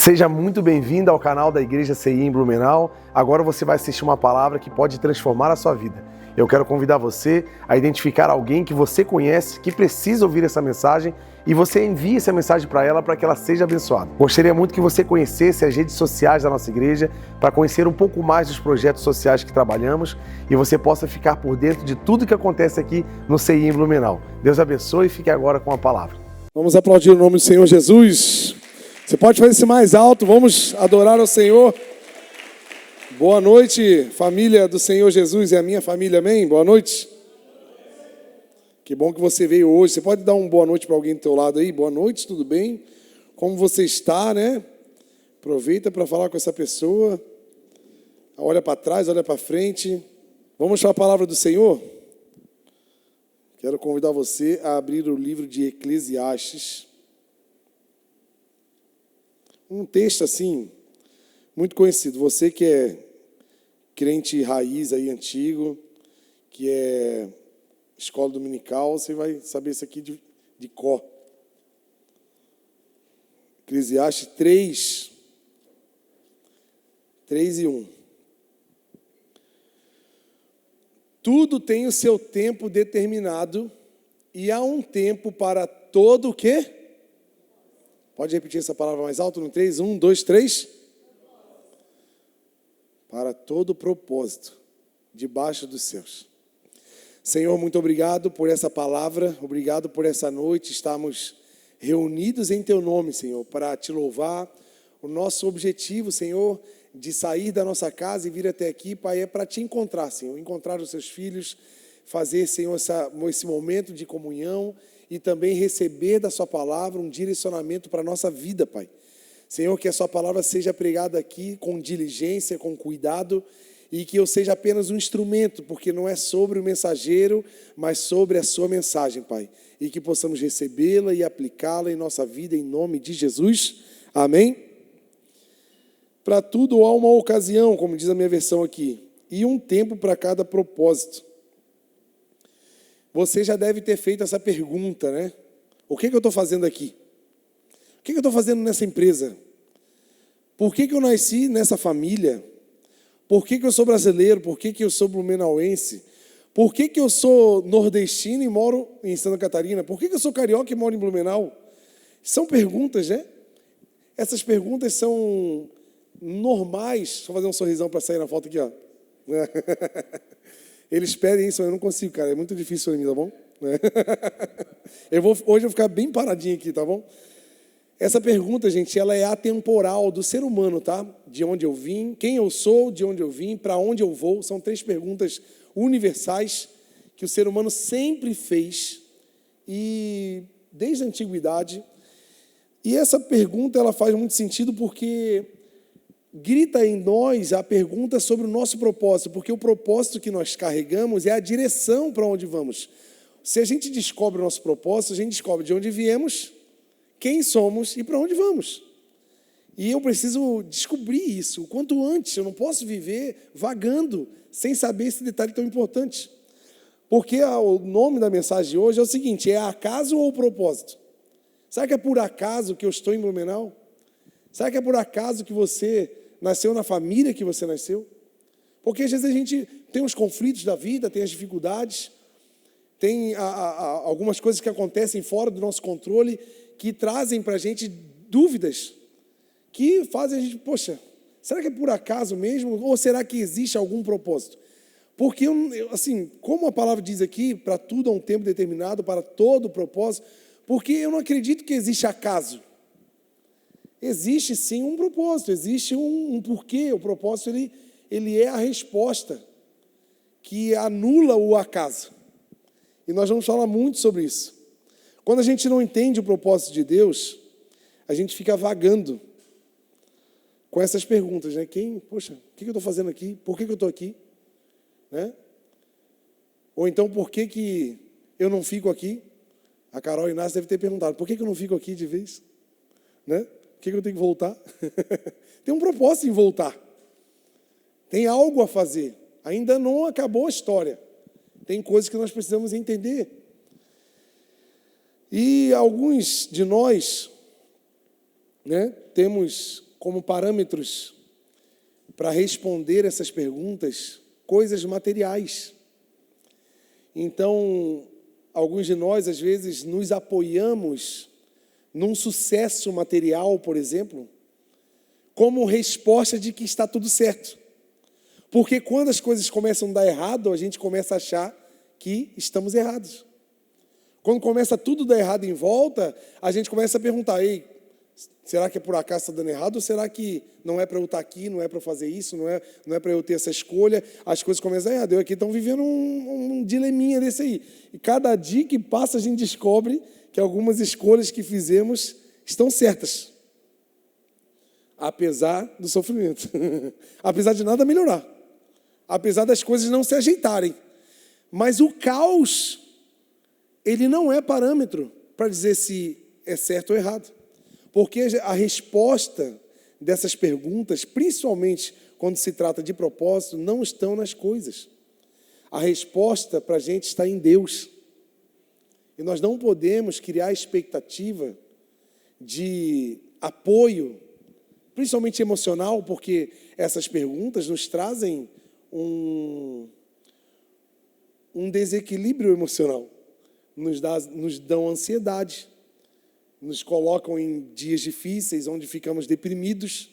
Seja muito bem-vindo ao canal da Igreja CI em Blumenau. Agora você vai assistir uma palavra que pode transformar a sua vida. Eu quero convidar você a identificar alguém que você conhece, que precisa ouvir essa mensagem, e você envie essa mensagem para ela para que ela seja abençoada. Gostaria muito que você conhecesse as redes sociais da nossa igreja para conhecer um pouco mais dos projetos sociais que trabalhamos e você possa ficar por dentro de tudo que acontece aqui no CI em Blumenau. Deus abençoe e fique agora com a palavra. Vamos aplaudir o nome do Senhor Jesus. Você pode fazer isso mais alto, vamos adorar ao Senhor. Boa noite, família do Senhor Jesus e a minha família, amém? Boa noite. Que bom que você veio hoje. Você pode dar uma boa noite para alguém do teu lado aí? Boa noite, tudo bem? Como você está, né? Aproveita para falar com essa pessoa. Olha para trás, olha para frente. Vamos para a palavra do Senhor? Quero convidar você a abrir o livro de Eclesiastes. Um texto assim, muito conhecido. Você que é crente raiz aí, antigo, que é escola dominical, você vai saber isso aqui de cor. Eclesiastes 3 e 1. Tudo tem o seu tempo determinado e há um tempo para todo o quê? Pode repetir essa palavra mais alto no 3? 1, 2, 3. Para todo propósito, debaixo dos céus. Senhor, muito obrigado por essa palavra, obrigado por essa noite, estamos reunidos em Teu nome, Senhor, para Te louvar. O nosso objetivo, Senhor, de sair da nossa casa e vir até aqui, Pai, é para Te encontrar, Senhor, encontrar os Seus filhos, fazer, Senhor, esse momento de comunhão, e também receber da Sua palavra um direcionamento para a nossa vida, Pai. Senhor, que a Sua palavra seja pregada aqui com diligência, com cuidado, e que eu seja apenas um instrumento, porque não é sobre o mensageiro, mas sobre a Sua mensagem, Pai. E que possamos recebê-la e aplicá-la em nossa vida, em nome de Jesus. Amém? Para tudo há uma ocasião, como diz a minha versão aqui, e um tempo para cada propósito. Você já deve ter feito essa pergunta, né? O que eu estou fazendo aqui? O que eu estou fazendo nessa empresa? Por que eu nasci nessa família? Por que eu sou brasileiro? Por que eu sou blumenauense? Por que eu sou nordestino e moro em Santa Catarina? Por que eu sou carioca e moro em Blumenau? São perguntas, né? Essas perguntas são normais. Deixa eu fazer um sorrisão para sair na foto aqui, ó. Eles pedem isso, eu não consigo, cara. É muito difícil para mim, tá bom? Hoje eu vou ficar bem paradinho aqui, tá bom? Essa pergunta, gente, ela é atemporal do ser humano, tá? De onde eu vim, quem eu sou, de onde eu vim, para onde eu vou. São 3 perguntas universais que o ser humano sempre fez e desde a antiguidade. E essa pergunta, ela faz muito sentido porque grita em nós a pergunta sobre o nosso propósito, porque o propósito que nós carregamos é a direção para onde vamos. Se a gente descobre o nosso propósito, a gente descobre de onde viemos, quem somos e para onde vamos. E eu preciso descobrir isso o quanto antes. Eu não posso viver vagando sem saber esse detalhe tão importante. Porque o nome da mensagem de hoje é o seguinte: é acaso ou propósito? Será que é por acaso que eu estou em Blumenau? Será que é por acaso que você nasceu na família que você nasceu? Porque às vezes a gente tem os conflitos da vida, tem as dificuldades, tem algumas coisas que acontecem fora do nosso controle, que trazem para a gente dúvidas, que fazem a gente, poxa, será que é por acaso mesmo? Ou será que existe algum propósito? Porque, assim, como a palavra diz aqui, para tudo há um tempo determinado, para todo propósito, porque eu não acredito que existe acaso. Existe sim um propósito, existe um porquê. O propósito ele é a resposta que anula o acaso. E nós vamos falar muito sobre isso. Quando a gente não entende o propósito de Deus, a gente fica vagando com essas perguntas, né? Poxa, o que eu estou fazendo aqui? Por que eu estou aqui? Né? Ou então, por que eu não fico aqui? A Carol Inácio deve ter perguntado, por que eu não fico aqui de vez? Né? Por que eu tenho que voltar? Tem um propósito em voltar. Tem algo a fazer. Ainda não acabou a história. Tem coisas que nós precisamos entender. E alguns de nós, né, temos como parâmetros para responder essas perguntas coisas materiais. Então, alguns de nós, às vezes, nos apoiamos num sucesso material, por exemplo, como resposta de que está tudo certo. Porque quando as coisas começam a dar errado, a gente começa a achar que estamos errados. Quando começa tudo a dar errado em volta, a gente começa a perguntar, ei, será que é por acaso está dando errado? Ou será que não é para eu estar aqui, não é para eu fazer isso, não é para eu ter essa escolha? As coisas começam a dar errado. Eu aqui estão vivendo um dileminha desse aí. E cada dia que passa, a gente descobre que algumas escolhas que fizemos estão certas. Apesar do sofrimento. Apesar de nada melhorar. Apesar das coisas não se ajeitarem. Mas o caos, ele não é parâmetro para dizer se é certo ou errado. Porque a resposta dessas perguntas, principalmente quando se trata de propósito, não estão nas coisas. A resposta para a gente está em Deus. E nós não podemos criar expectativa de apoio, principalmente emocional, porque essas perguntas nos trazem um desequilíbrio emocional, nos dão ansiedade, nos colocam em dias difíceis, onde ficamos deprimidos,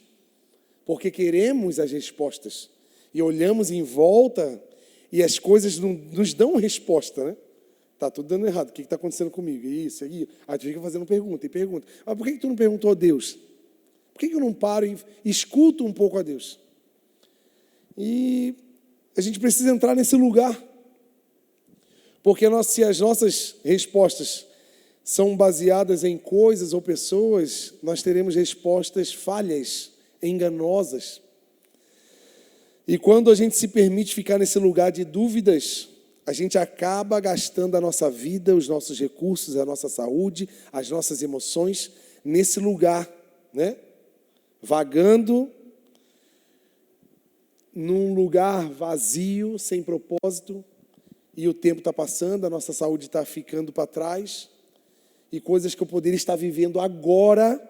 porque queremos as respostas, e olhamos em volta, e as coisas não nos dão resposta, né? Está tudo dando errado, o que está acontecendo comigo? Isso, aí tu fica fazendo pergunta e pergunta. Mas por que tu não perguntou a Deus? Por que eu não paro e escuto um pouco a Deus? E a gente precisa entrar nesse lugar, porque se as nossas respostas são baseadas em coisas ou pessoas, nós teremos respostas falhas, enganosas. E quando a gente se permite ficar nesse lugar de dúvidas, a gente acaba gastando a nossa vida, os nossos recursos, a nossa saúde, as nossas emoções, nesse lugar, né? Vagando num lugar vazio, sem propósito, e o tempo está passando, a nossa saúde está ficando para trás, e coisas que eu poderia estar vivendo agora,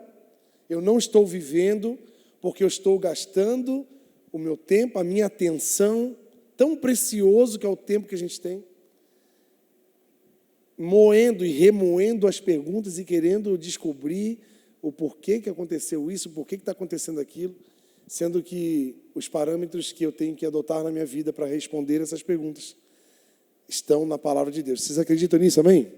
eu não estou vivendo, porque eu estou gastando o meu tempo, a minha atenção, tão precioso que é o tempo que a gente tem, moendo e remoendo as perguntas e querendo descobrir o porquê que aconteceu isso, o porquê que está acontecendo aquilo, sendo que os parâmetros que eu tenho que adotar na minha vida para responder essas perguntas estão na palavra de Deus. Vocês acreditam nisso, amém?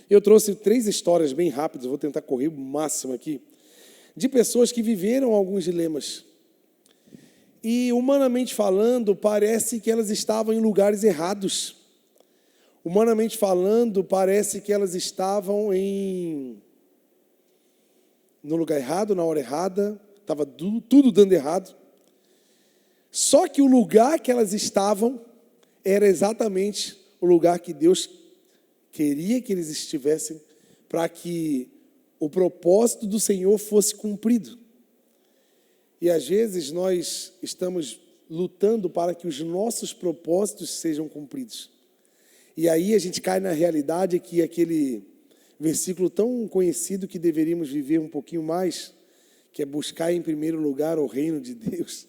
Eu trouxe 3 histórias bem rápidas, vou tentar correr o máximo aqui, de pessoas que viveram alguns dilemas. E, humanamente falando, parece que elas estavam em lugares errados. Humanamente falando, parece que elas estavam no lugar errado, na hora errada, estava tudo dando errado. Só que o lugar que elas estavam era exatamente o lugar que Deus queria que eles estivessem, para que o propósito do Senhor fosse cumprido. E às vezes nós estamos lutando para que os nossos propósitos sejam cumpridos. E aí a gente cai na realidade que aquele versículo tão conhecido que deveríamos viver um pouquinho mais, que é buscar em primeiro lugar o reino de Deus.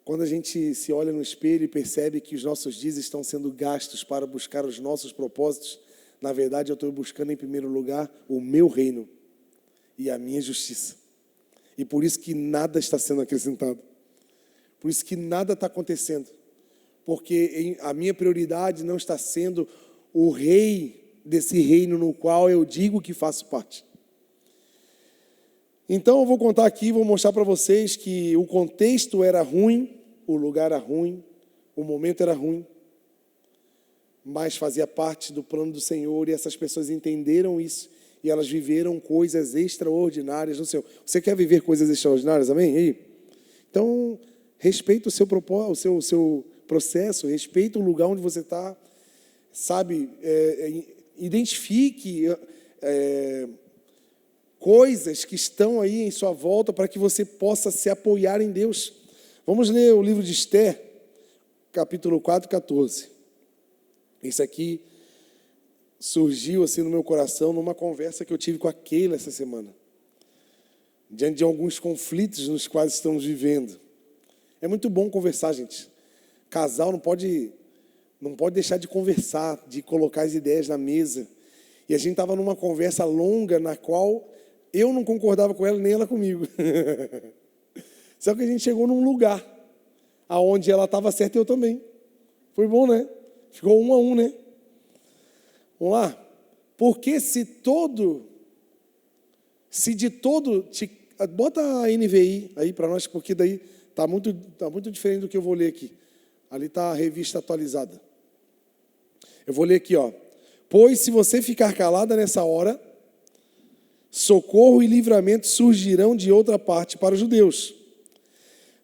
Quando a gente se olha no espelho e percebe que os nossos dias estão sendo gastos para buscar os nossos propósitos, na verdade eu estou buscando em primeiro lugar o meu reino e a minha justiça. E por isso que nada está sendo acrescentado. Por isso que nada está acontecendo. Porque a minha prioridade não está sendo o rei desse reino no qual eu digo que faço parte. Então eu vou contar aqui, vou mostrar para vocês que o contexto era ruim, o lugar era ruim, o momento era ruim, mas fazia parte do plano do Senhor e essas pessoas entenderam isso e elas viveram coisas extraordinárias no Senhor. Você quer viver coisas extraordinárias, amém? E aí? Então, respeita o seu propósito, o seu processo, respeita o lugar onde você está, sabe? Identifique coisas que estão aí em sua volta para que você possa se apoiar em Deus. Vamos ler o livro de Esther, capítulo 4, 14. Isso aqui surgiu assim no meu coração numa conversa que eu tive com a Keila essa semana. diante de alguns conflitos nos quais estamos vivendo. É muito bom conversar, gente. Casal não pode deixar de conversar, de colocar as ideias na mesa. E a gente estava numa conversa longa na qual eu não concordava com ela, nem ela comigo. Só que a gente chegou num lugar aonde ela estava certa e eu também. Foi bom, né? Ficou 1-1, né? Vamos lá? Porque se de todo... Bota a NVI aí para nós, porque daí tá muito diferente do que eu vou ler aqui. Ali está a revista atualizada. Eu vou ler aqui, ó. Pois se você ficar calada nessa hora, socorro e livramento surgirão de outra parte para os judeus.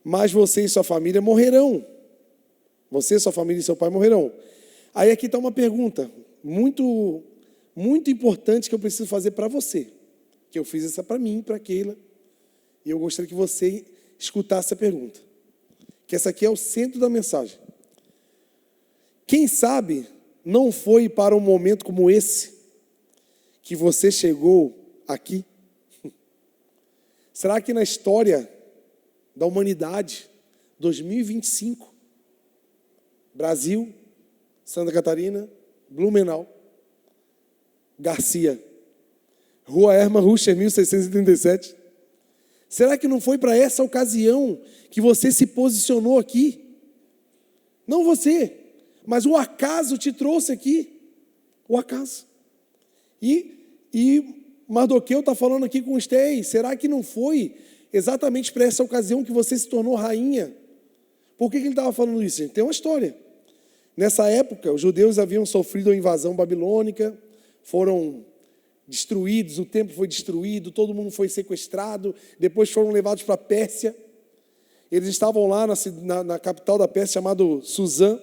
Mas você e sua família morrerão. Você, sua família e seu pai morrerão. Aí aqui está uma pergunta muito, muito importante que eu preciso fazer para você. Que eu fiz essa para mim, para Keila. E eu gostaria que você escutasse a pergunta. Que essa aqui é o centro da mensagem. Quem sabe não foi para um momento como esse que você chegou aqui? Será que na história da humanidade, 2025, Brasil, Santa Catarina, Blumenau, Garcia, Rua Hermann Ruscher, 1637, será que não foi para essa ocasião que você se posicionou aqui? Não você, mas o acaso te trouxe aqui. O acaso. E Mardoqueu está falando aqui com Esther, será que não foi exatamente para essa ocasião que você se tornou rainha? Por que ele estava falando isso, gente? Tem uma história. Nessa época, os judeus haviam sofrido a invasão babilônica, foram destruídos, o templo foi destruído, todo mundo foi sequestrado, depois foram levados para a Pérsia. Eles estavam lá na capital da Pérsia, chamado Suzã.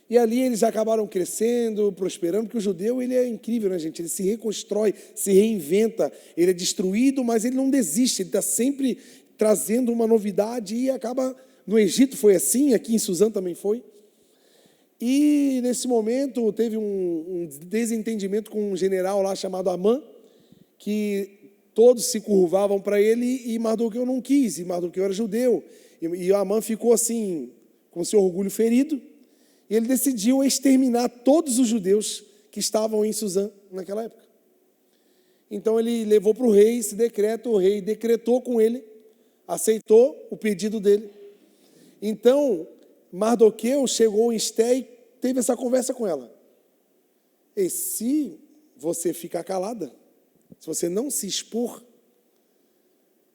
E ali eles acabaram crescendo, prosperando, porque o judeu ele é incrível, né, gente? Ele se reconstrói, se reinventa, ele é destruído, mas ele não desiste, ele está sempre trazendo uma novidade e acaba... No Egito foi assim, aqui em Suzã também foi. E nesse momento teve um desentendimento com um general lá chamado Amã, que todos se curvavam para ele e Mardoqueu não quis, e Mardoqueu era judeu. E Amã ficou assim, com seu orgulho ferido, e ele decidiu exterminar todos os judeus que estavam em Suzã naquela época. Então ele levou para o rei esse decreto, o rei decretou com ele, aceitou o pedido dele. Então, Mardoqueu chegou em Esther e teve essa conversa com ela. E se você ficar calada, se você não se expor,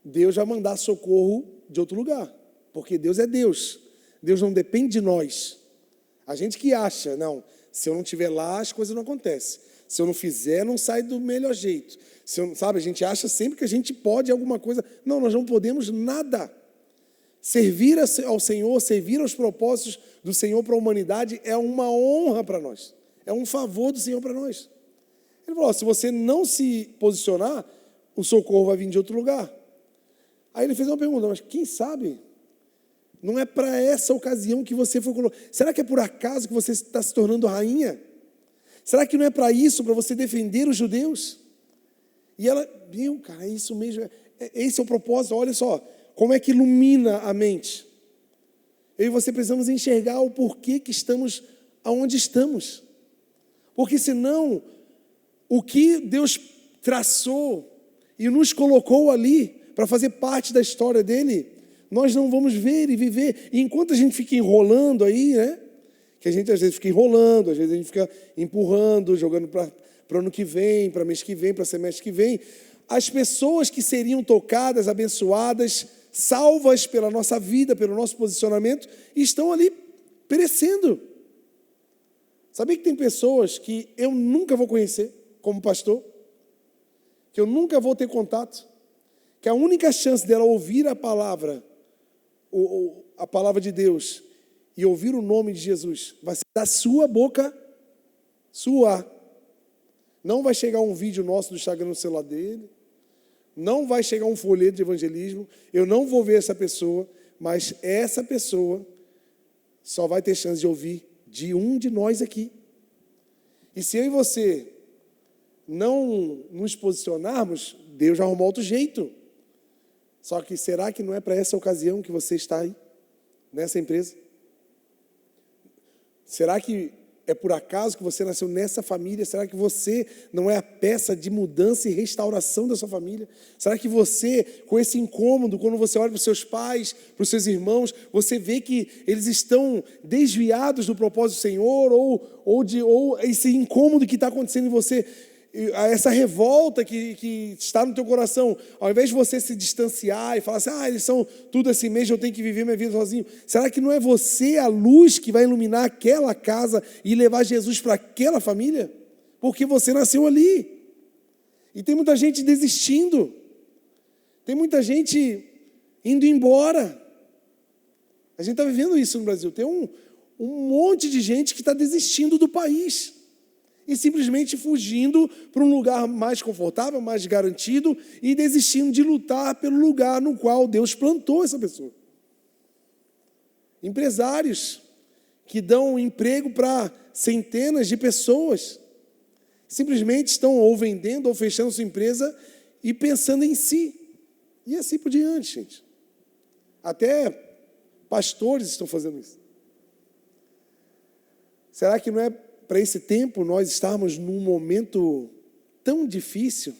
Deus vai mandar socorro de outro lugar. Porque Deus é Deus. Deus não depende de nós. A gente que acha, não, se eu não estiver lá, as coisas não acontecem. Se eu não fizer, não sai do melhor jeito. Sabe, a gente acha sempre que a gente pode alguma coisa. Não, nós não podemos nada. Servir ao Senhor, servir aos propósitos do Senhor para a humanidade é uma honra para nós. É um favor do Senhor para nós. Ele falou, se você não se posicionar, o socorro vai vir de outro lugar. Aí ele fez uma pergunta, mas quem sabe? Não é para essa ocasião que você foi colocado. Será que é por acaso que você está se tornando rainha? Será que não é para isso, para você defender os judeus? E ela, meu, cara, é isso mesmo. Esse é o propósito, olha só. Como é que ilumina a mente? Eu e você precisamos enxergar o porquê que estamos aonde estamos. Porque senão, o que Deus traçou e nos colocou ali para fazer parte da história dele, nós não vamos ver e viver. E enquanto a gente fica enrolando aí, né? Que a gente às vezes fica enrolando, às vezes a gente fica empurrando, jogando para o ano que vem, para mês que vem, para semestre que vem. As pessoas que seriam tocadas, abençoadas, salvas pela nossa vida, pelo nosso posicionamento, estão ali perecendo. Sabia que tem pessoas que eu nunca vou conhecer como pastor? Que eu nunca vou ter contato? Que a única chance dela ouvir a palavra de Deus e ouvir o nome de Jesus vai ser da sua boca, sua. Não vai chegar um vídeo nosso do Instagram no celular dele, não vai chegar um folheto de evangelismo, eu não vou ver essa pessoa, mas essa pessoa só vai ter chance de ouvir de um de nós aqui. E se eu e você não nos posicionarmos, Deus já arrumou outro jeito. Só que será que não é para essa ocasião que você está aí, nessa empresa? Será que é por acaso que você nasceu nessa família? Será que você não é a peça de mudança e restauração da sua família? Será que você, com esse incômodo, quando você olha para os seus pais, para os seus irmãos, você vê que eles estão desviados do propósito do Senhor, ou esse incômodo que está acontecendo em você, essa revolta que está no teu coração, ao invés de você se distanciar e falar assim, eles são tudo assim mesmo, eu tenho que viver minha vida sozinho. Será que não é você a luz que vai iluminar aquela casa e levar Jesus para aquela família? Porque você nasceu ali. E tem muita gente desistindo. Tem muita gente indo embora. A gente está vivendo isso no Brasil. Tem um monte de gente que está desistindo do país. E simplesmente fugindo para um lugar mais confortável, mais garantido, e desistindo de lutar pelo lugar no qual Deus plantou essa pessoa. Empresários que dão emprego para centenas de pessoas, simplesmente estão ou vendendo ou fechando sua empresa e pensando em si. E assim por diante, gente. Até pastores estão fazendo isso. Será que não é para esse tempo nós estarmos num momento tão difícil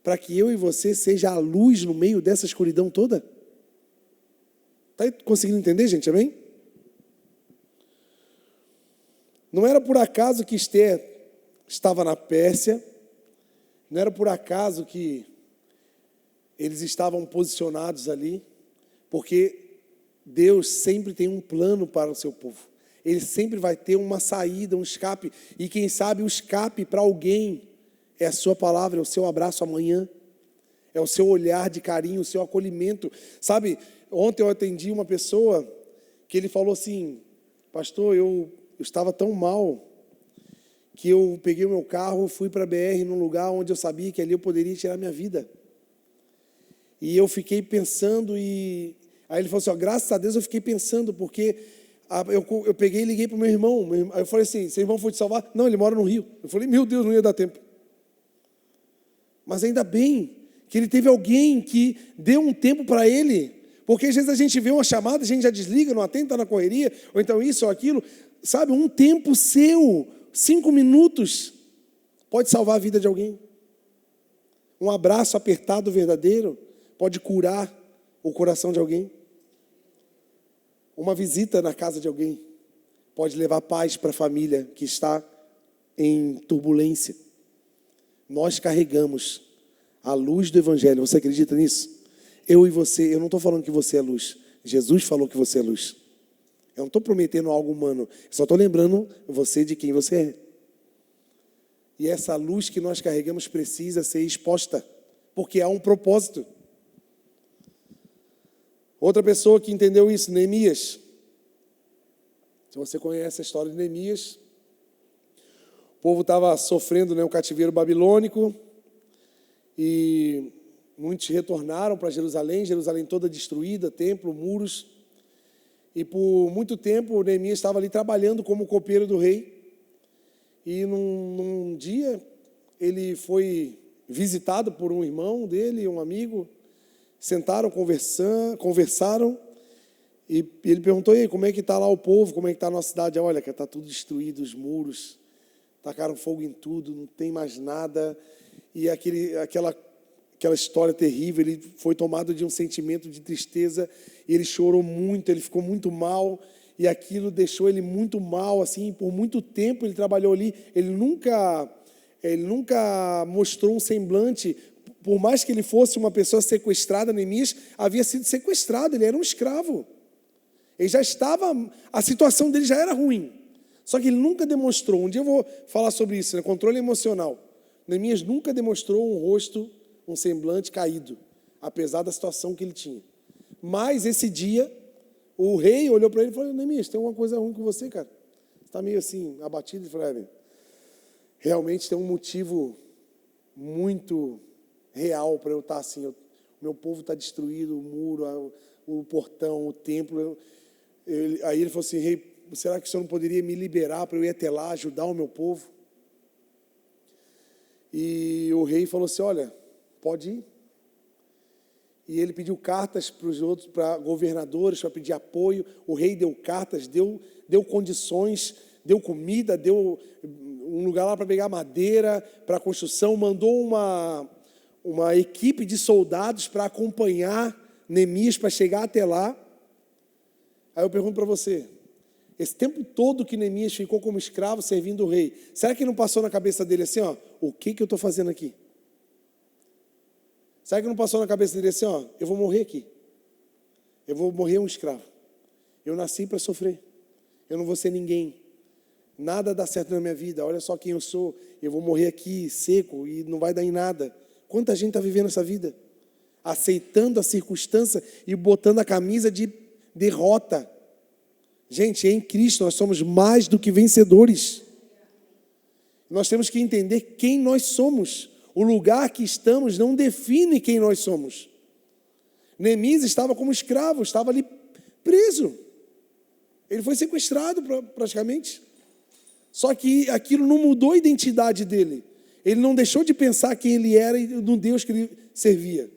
para que eu e você seja a luz no meio dessa escuridão toda? Está conseguindo entender, gente? Amém? Não era por acaso que Esther estava na Pérsia, não era por acaso que eles estavam posicionados ali, porque Deus sempre tem um plano para o seu povo. Ele sempre vai ter uma saída, um escape. E quem sabe o escape para alguém é a sua palavra, é o seu abraço amanhã, é o seu olhar de carinho, o seu acolhimento. Sabe, ontem eu atendi uma pessoa que ele falou assim, pastor, eu estava tão mal que eu peguei o meu carro, fui para a BR num lugar onde eu sabia que ali eu poderia tirar minha vida. E eu fiquei pensando e... Aí ele falou assim, graças a Deus eu fiquei pensando, porque... Eu peguei e liguei para o meu irmão. Aí eu falei assim, seu irmão foi te salvar? Não, ele mora no Rio. Eu falei, meu Deus, não ia dar tempo. Mas ainda bem que ele teve alguém que deu um tempo para ele. Porque às vezes a gente vê uma chamada, a gente já desliga, não atenta, está na correria, ou então isso ou aquilo. Sabe, um tempo seu, 5 minutos, pode salvar a vida de alguém. Um abraço apertado verdadeiro pode curar o coração de alguém. Uma visita na casa de alguém pode levar paz para a família que está em turbulência. Nós carregamos a luz do Evangelho. Você acredita nisso? Eu e você, eu não estou falando que você é luz. Jesus falou que você é luz. Eu não estou prometendo algo humano. Eu só estou lembrando você de quem você é. E essa luz que nós carregamos precisa ser exposta, porque há um propósito. Outra pessoa que entendeu isso, Neemias. Se você conhece a história de Neemias, o povo estava sofrendo, o cativeiro babilônico, e muitos retornaram para Jerusalém, Jerusalém toda destruída, templo, muros, e por muito tempo Neemias estava ali trabalhando como copeiro do rei, e num dia ele foi visitado por um irmão dele, um amigo. Sentaram, conversaram, e ele perguntou, e aí, como é que está lá o povo, como é que está a nossa cidade? Olha, que está tudo destruído, os muros, tacaram fogo em tudo, não tem mais nada. E aquela história terrível, ele foi tomado de um sentimento de tristeza, e ele chorou muito, ele ficou muito mal, e aquilo deixou ele muito mal, assim, por muito tempo ele trabalhou ali, ele nunca mostrou um semblante. Por mais que ele fosse uma pessoa sequestrada, Neemias havia sido sequestrado, ele era um escravo. Ele já estava, a situação dele já era ruim. Só que ele nunca demonstrou, um dia eu vou falar sobre isso, controle emocional. Neemias nunca demonstrou um rosto, um semblante caído, apesar da situação que ele tinha. Mas esse dia, o rei olhou para ele e falou, Neemias, tem alguma coisa ruim com você, cara? Você está meio assim, abatido? Ele falou, realmente tem um motivo muito real para eu estar assim, meu povo está destruído, o muro, o portão, o templo. Aí ele falou assim, rei, será que o senhor não poderia me liberar para eu ir até lá, ajudar o meu povo? E o rei falou assim, olha, pode ir. e ele pediu cartas para os outros, para governadores, para pedir apoio. O rei deu cartas, deu condições, deu comida, deu um lugar lá para pegar madeira, para construção, mandou uma equipe de soldados para acompanhar Neemias, para chegar até lá. Aí eu pergunto para você, esse tempo todo que Neemias ficou como escravo servindo o rei, será que não passou na cabeça dele assim, ó, o que eu estou fazendo aqui? Será que não passou na cabeça dele assim, ó, eu vou morrer aqui, eu vou morrer um escravo, eu nasci para sofrer, eu não vou ser ninguém, nada dá certo na minha vida, olha só quem eu sou, eu vou morrer aqui seco e não vai dar em nada. Quanta gente está vivendo essa vida? Aceitando a circunstância e botando a camisa de derrota. Gente, em Cristo nós somos mais do que vencedores. Nós temos que entender quem nós somos. O lugar que estamos não define quem nós somos. Neemias estava como escravo, estava ali preso. Ele foi sequestrado praticamente. Só que aquilo não mudou a identidade dele. Ele não deixou de pensar quem ele era e no Deus que ele servia.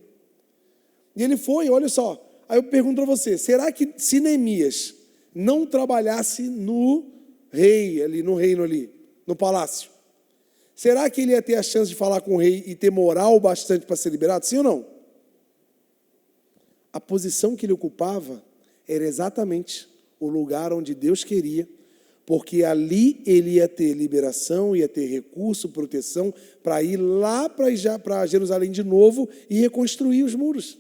E ele foi, olha só. Aí eu pergunto para você, será que se Neemias não trabalhasse no rei, ali no reino ali, no palácio, será que ele ia ter a chance de falar com o rei e ter moral bastante para ser liberado? Sim ou não? A posição que ele ocupava era exatamente o lugar onde Deus queria, porque ali ele ia ter liberação, ia ter recurso, proteção, para ir lá para Jerusalém de novo e reconstruir os muros.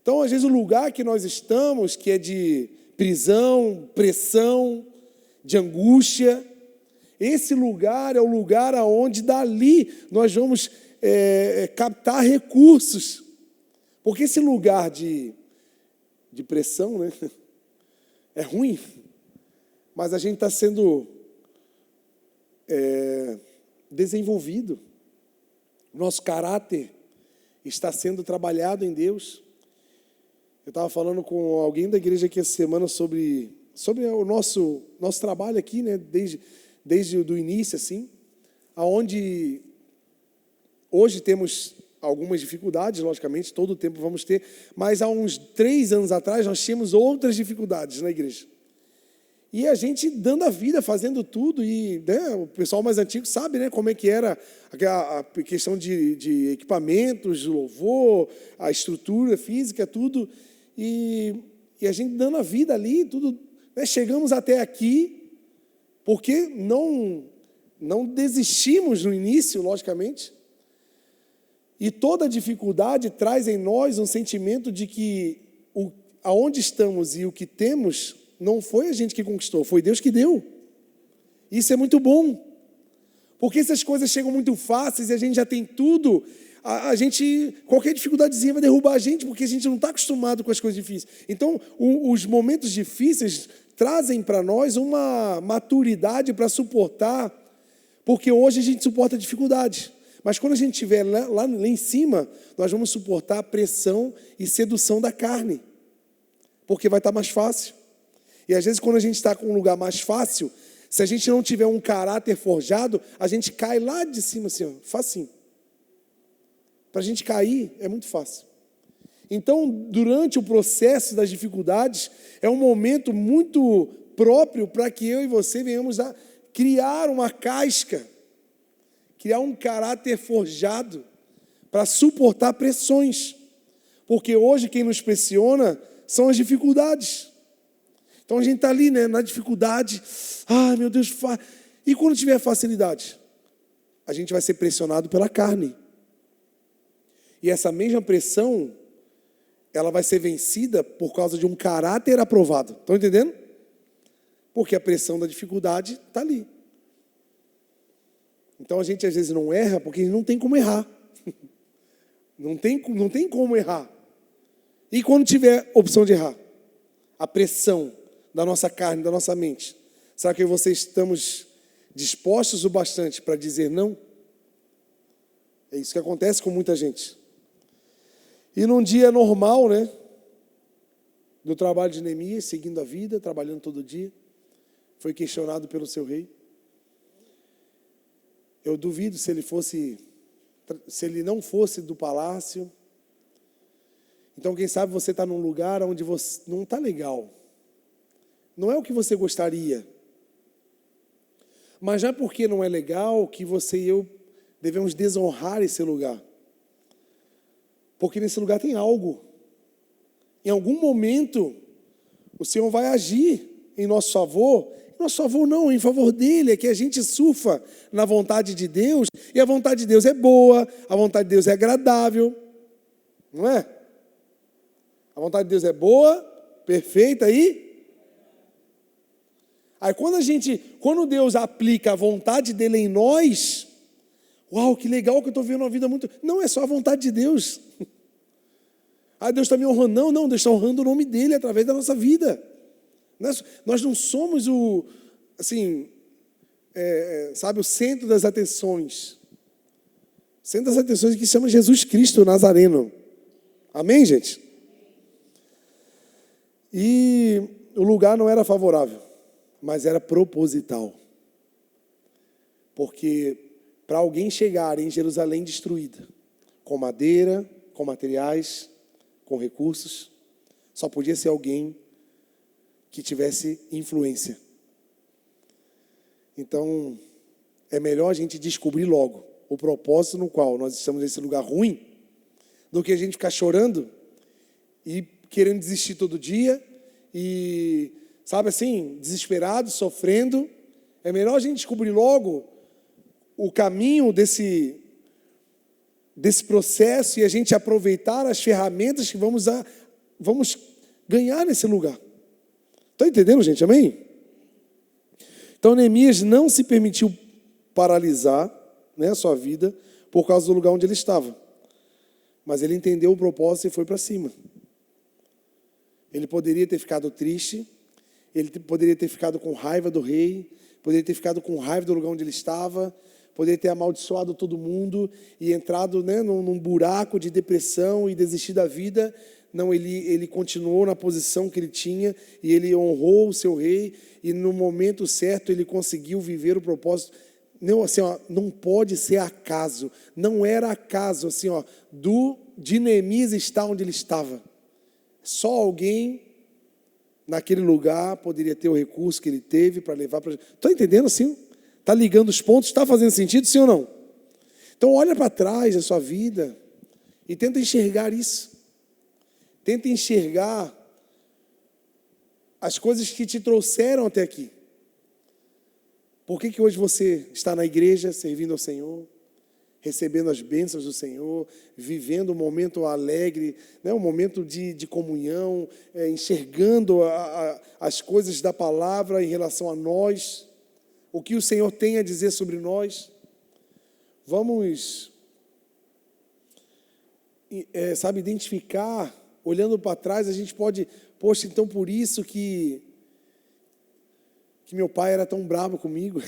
Então, às vezes, o lugar que nós estamos, que é de prisão, pressão, de angústia, esse lugar é o lugar onde dali nós vamos captar recursos. Porque esse lugar de pressão, né, é ruim, mas a gente está sendo desenvolvido. Nosso caráter está sendo trabalhado em Deus. Eu estava falando com alguém da igreja aqui essa semana sobre o nosso trabalho aqui, né, desde o início, assim, aonde hoje temos algumas dificuldades, logicamente, todo o tempo vamos ter, mas há uns 3 anos atrás nós tínhamos outras dificuldades na igreja. E a gente dando a vida, fazendo tudo, e né, o pessoal mais antigo sabe, né, como é que era a questão de equipamentos, de louvor, a estrutura física, tudo, e a gente dando a vida ali, tudo, né, chegamos até aqui, porque não desistimos no início, logicamente, e toda dificuldade traz em nós um sentimento de que aonde estamos e o que temos não foi a gente que conquistou, foi Deus que deu. Isso é muito bom. Porque se as coisas chegam muito fáceis e a gente já tem tudo, qualquer dificuldadezinha vai derrubar a gente, porque a gente não está acostumado com as coisas difíceis. Então, os momentos difíceis trazem para nós uma maturidade para suportar, porque hoje a gente suporta a dificuldade. Mas quando a gente estiver lá em cima, nós vamos suportar a pressão e sedução da carne, porque vai estar mais fácil. E às vezes quando a gente está com um lugar mais fácil, se a gente não tiver um caráter forjado, a gente cai lá de cima assim, ó, facinho. Para a gente cair é muito fácil. Então, durante o processo das dificuldades, é um momento muito próprio para que eu e você venhamos a criar uma casca, criar um caráter forjado para suportar pressões. Porque hoje quem nos pressiona são as dificuldades. Então a gente está ali, né, na dificuldade. Ai, meu Deus, e quando tiver facilidade? A gente vai ser pressionado pela carne. E essa mesma pressão, ela vai ser vencida por causa de um caráter aprovado. Estão entendendo? Porque a pressão da dificuldade está ali. Então a gente às vezes não erra porque não tem como errar. Não tem como errar. E quando tiver opção de errar? A pressão da nossa carne, da nossa mente. Será que vocês estamos dispostos o bastante para dizer não? É isso que acontece com muita gente. E num dia normal, né, do trabalho de Neemias, seguindo a vida, trabalhando todo dia, foi questionado pelo seu rei. Eu duvido se ele não fosse do palácio, Então, quem sabe você está num lugar onde você não está legal. Não é o que você gostaria. Mas já porque não é legal que você e eu devemos desonrar esse lugar. Porque nesse lugar tem algo. Em algum momento, o Senhor vai agir em nosso favor. Em nosso favor não, em favor dele. É que a gente surfa na vontade de Deus. E a vontade de Deus é boa. A vontade de Deus é agradável. Não é? A vontade de Deus é boa, perfeita e... Aí quando Deus aplica a vontade dele em nós, uau, que legal que eu estou vendo uma vida muito... Não, é só a vontade de Deus. Ah, Deus está me honrando. Não, Deus está honrando o nome dele através da nossa vida. Nós não somos o centro das atenções. O centro das atenções que se chama Jesus Cristo, o Nazareno. Amém, gente? E o lugar não era favorável, mas era proposital. Porque para alguém chegar em Jerusalém destruída, com madeira, com materiais, com recursos, só podia ser alguém que tivesse influência. Então, é melhor a gente descobrir logo o propósito no qual nós estamos nesse lugar ruim, do que a gente ficar chorando e querendo desistir todo dia e, sabe assim, desesperado, sofrendo. É melhor a gente descobrir logo o caminho desse processo e a gente aproveitar as ferramentas que vamos ganhar nesse lugar. Estão entendendo, gente? Amém? Então, Neemias não se permitiu paralisar, né, a sua vida por causa do lugar onde ele estava. Mas ele entendeu o propósito e foi para cima. Ele poderia ter ficado triste, ele poderia ter ficado com raiva do rei, poderia ter ficado com raiva do lugar onde ele estava, poderia ter amaldiçoado todo mundo e entrado, né, num buraco de depressão e desistir da vida. Não, ele continuou na posição que ele tinha e ele honrou o seu rei e no momento certo ele conseguiu viver o propósito. Não, assim, ó, não pode ser acaso. Não era acaso, assim, ó, de Neemias estar onde ele estava. Só alguém naquele lugar poderia ter o recurso que ele teve para levar para... Estão entendendo assim? Está ligando os pontos? Está fazendo sentido, sim ou não? Então olha para trás da sua vida e tenta enxergar isso. Tenta enxergar as coisas que te trouxeram até aqui. Por que hoje você está na igreja servindo ao Senhor, recebendo as bênçãos do Senhor, vivendo um momento alegre, né, um momento de comunhão, enxergando as coisas da palavra em relação a nós, o que o Senhor tem a dizer sobre nós? Vamos, identificar, olhando para trás, a gente pode, poxa, então por isso que meu pai era tão bravo comigo,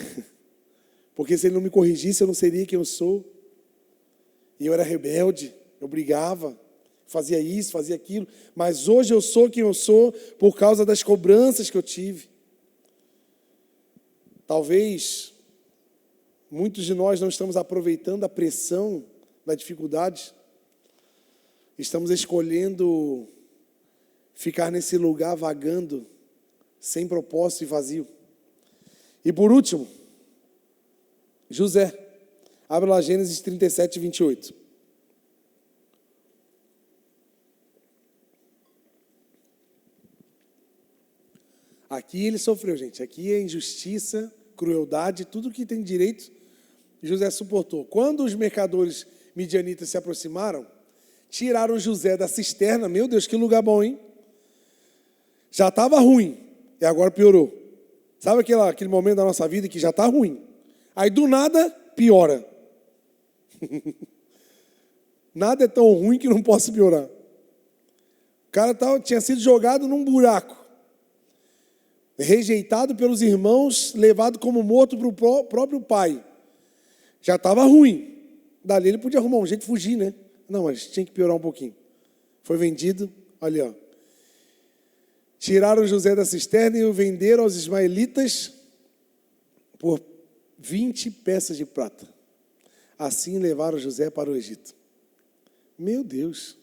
porque se ele não me corrigisse, eu não seria quem eu sou. E eu era rebelde, eu brigava, fazia isso, fazia aquilo, mas hoje eu sou quem eu sou por causa das cobranças que eu tive. Talvez muitos de nós não estamos aproveitando a pressão da dificuldade, estamos escolhendo ficar nesse lugar vagando, sem propósito e vazio. E por último, José. Abra lá Gênesis 37, 28. Aqui ele sofreu, gente. Aqui é injustiça, crueldade, tudo que tem direito, José suportou. Quando os mercadores midianitas se aproximaram, tiraram José da cisterna. Meu Deus, que lugar bom, hein? Já estava ruim e agora piorou. Sabe aquele momento da nossa vida que já está ruim? Aí do nada, piora. Nada é tão ruim que não possa piorar. O cara tinha sido jogado num buraco, rejeitado pelos irmãos, levado como morto para o próprio pai. Já estava ruim. Dali ele podia arrumar um jeito de fugir, né? Não, mas tinha que piorar um pouquinho. Foi vendido, olha, ó. Tiraram José da cisterna e o venderam aos ismaelitas por 20 peças de prata. Assim levaram José para o Egito. Meu Deus!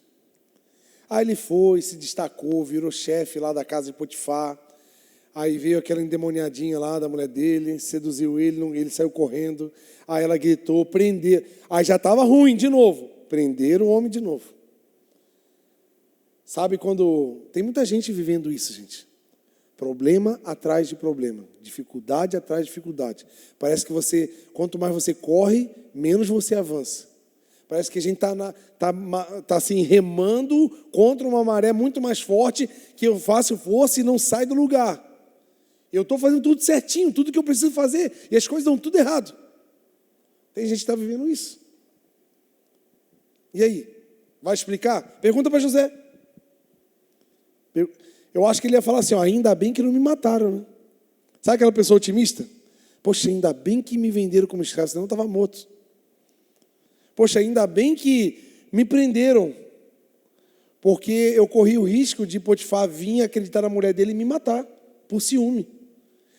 Aí ele foi, se destacou, virou chefe lá da casa de Potifar. Aí veio aquela endemoniadinha lá da mulher dele, seduziu ele, ele saiu correndo. Aí ela gritou, prender. Aí já estava ruim de novo. Prenderam o homem de novo. Sabe quando... Tem muita gente vivendo isso, gente. Problema atrás de problema. Dificuldade atrás de dificuldade. Parece que você, quanto mais você corre, menos você avança. Parece que a gente tá assim, remando contra uma maré muito mais forte que eu faço força e não sai do lugar. Eu estou fazendo tudo certinho, tudo que eu preciso fazer, e as coisas dão tudo errado. Tem gente que está vivendo isso. E aí? Vai explicar? Pergunta para José. Eu acho que ele ia falar assim, ó, ainda bem que não me mataram, né? Sabe aquela pessoa otimista? Poxa, ainda bem que me venderam como escravo, senão eu estava morto. Poxa, ainda bem que me prenderam, porque eu corri o risco de Potifar vir acreditar na mulher dele e me matar, por ciúme.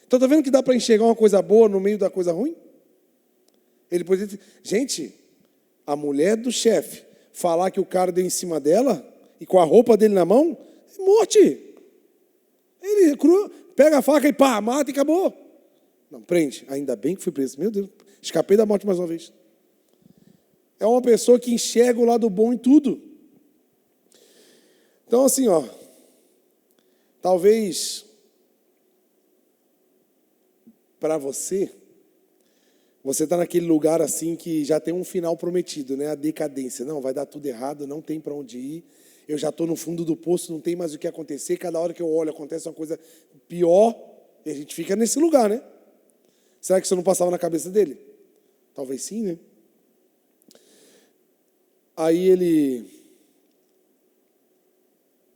Então, está vendo que dá para enxergar uma coisa boa no meio da coisa ruim? Ele poderia dizer, gente, a mulher do chefe falar que o cara deu em cima dela e com a roupa dele na mão, é morte. Ele pega a faca e pá, mata e acabou. Não, prende. Ainda bem que fui preso. Meu Deus, escapei da morte mais uma vez. É uma pessoa que enxerga o lado bom em tudo. Então, assim, ó, talvez para você está naquele lugar assim que já tem um final prometido, né? A decadência. Não, vai dar tudo errado, não tem para onde ir. Eu já estou no fundo do poço, não tem mais o que acontecer. Cada hora que eu olho acontece uma coisa pior e a gente fica nesse lugar, né? Será que isso não passava na cabeça dele? Talvez sim, né? Aí ele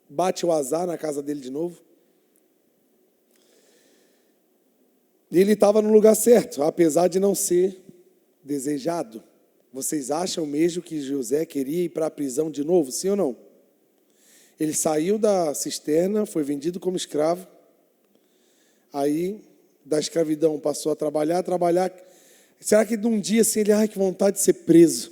bate o azar na casa dele de novo. E ele estava no lugar certo, apesar de não ser desejado. Vocês acham mesmo que José queria ir para a prisão de novo, sim ou não? Ele saiu da cisterna, foi vendido como escravo. Aí, da escravidão, passou a trabalhar. Será que num dia assim, ele, ai, que vontade de ser preso?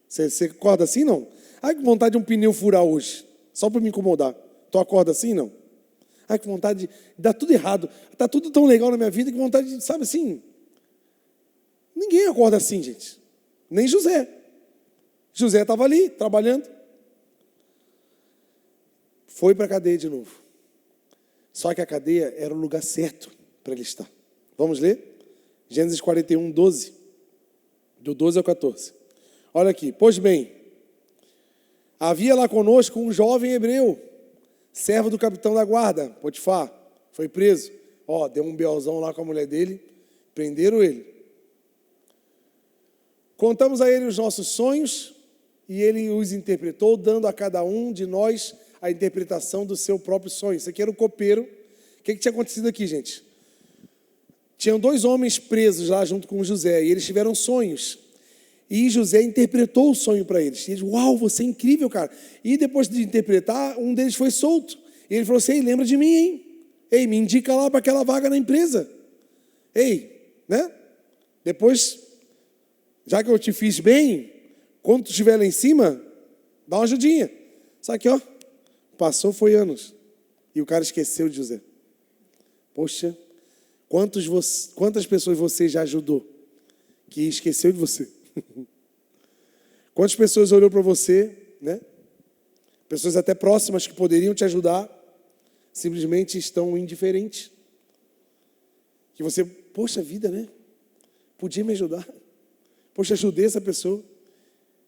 Você acorda assim, não? Ai, que vontade de um pneu furar hoje, só para me incomodar. Tu acorda assim, não? Ai, que vontade de... Dá tudo errado. Está tudo tão legal na minha vida, que vontade de... Sabe assim? Ninguém acorda assim, gente. Nem José. José estava ali, trabalhando. Foi para a cadeia de novo. Só que a cadeia era o lugar certo para ele estar. Vamos ler? Gênesis 41, 12. Do 12 ao 14. Olha aqui. Pois bem, havia lá conosco um jovem hebreu, servo do capitão da guarda, Potifar. Foi preso. Ó, deu um beozão lá com a mulher dele. Prenderam ele. Contamos a ele os nossos sonhos e ele os interpretou, dando a cada um de nós a interpretação do seu próprio sonho. Isso aqui era o copeiro. O que tinha acontecido aqui, gente? Tinham 2 homens presos lá junto com José e eles tiveram sonhos. E José interpretou o sonho para eles. E eles, uau, você é incrível, cara. E depois de interpretar, um deles foi solto. E ele falou assim, ei, lembra de mim, hein? Ei, me indica lá para aquela vaga na empresa. Ei, né? Depois, já que eu te fiz bem, quando tu estiver lá em cima, dá uma ajudinha. Só que, ó, passou, foi anos. E o cara esqueceu de José. Poxa, quantas pessoas você já ajudou que esqueceu de você? Quantas pessoas olhou para você, né? Pessoas até próximas que poderiam te ajudar, simplesmente estão indiferentes. Que você, poxa vida, né? Podia me ajudar. Poxa, ajudei essa pessoa.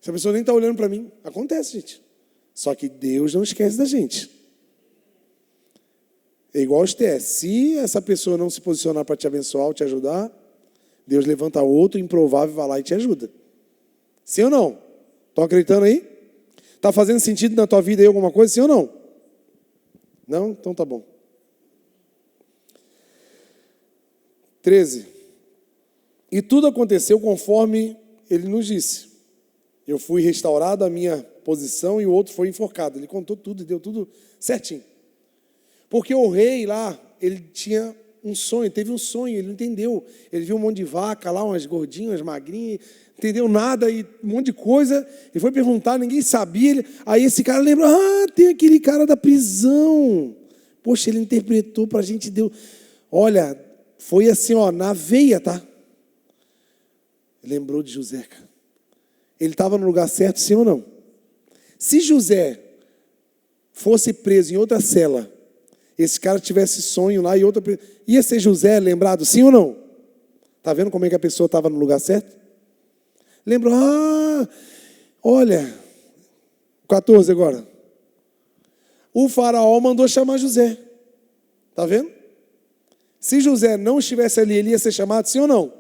Essa pessoa nem está olhando para mim. Acontece, gente. Só que Deus não esquece da gente. É igual os testes. Se essa pessoa não se posicionar para te abençoar ou te ajudar, Deus levanta outro improvável e vai lá e te ajuda. Sim ou não? Estão acreditando aí? Está fazendo sentido na tua vida aí alguma coisa, sim ou não? Não? Então tá bom. 13. E tudo aconteceu conforme ele nos disse. Eu fui restaurado à minha posição e o outro foi enforcado. Ele contou tudo e deu tudo certinho. Porque o rei lá, ele tinha um sonho, teve um sonho, ele não entendeu. Ele viu um monte de vaca lá, umas gordinhas, umas magrinhas, não entendeu nada, e um monte de coisa. Ele foi perguntar, ninguém sabia. Aí esse cara lembrou, tem aquele cara da prisão. Poxa, ele interpretou para a gente, deu... Olha, foi assim, na veia, tá? Lembrou de José, cara. Ele estava no lugar certo, sim ou não? Se José fosse preso em outra cela, esse cara tivesse sonho lá e outra... Ia ser José lembrado, sim ou não? Está vendo como é que a pessoa estava no lugar certo? Lembrou, olha, 14 agora. O faraó mandou chamar José. Está vendo? Se José não estivesse ali, ele ia ser chamado, sim ou não?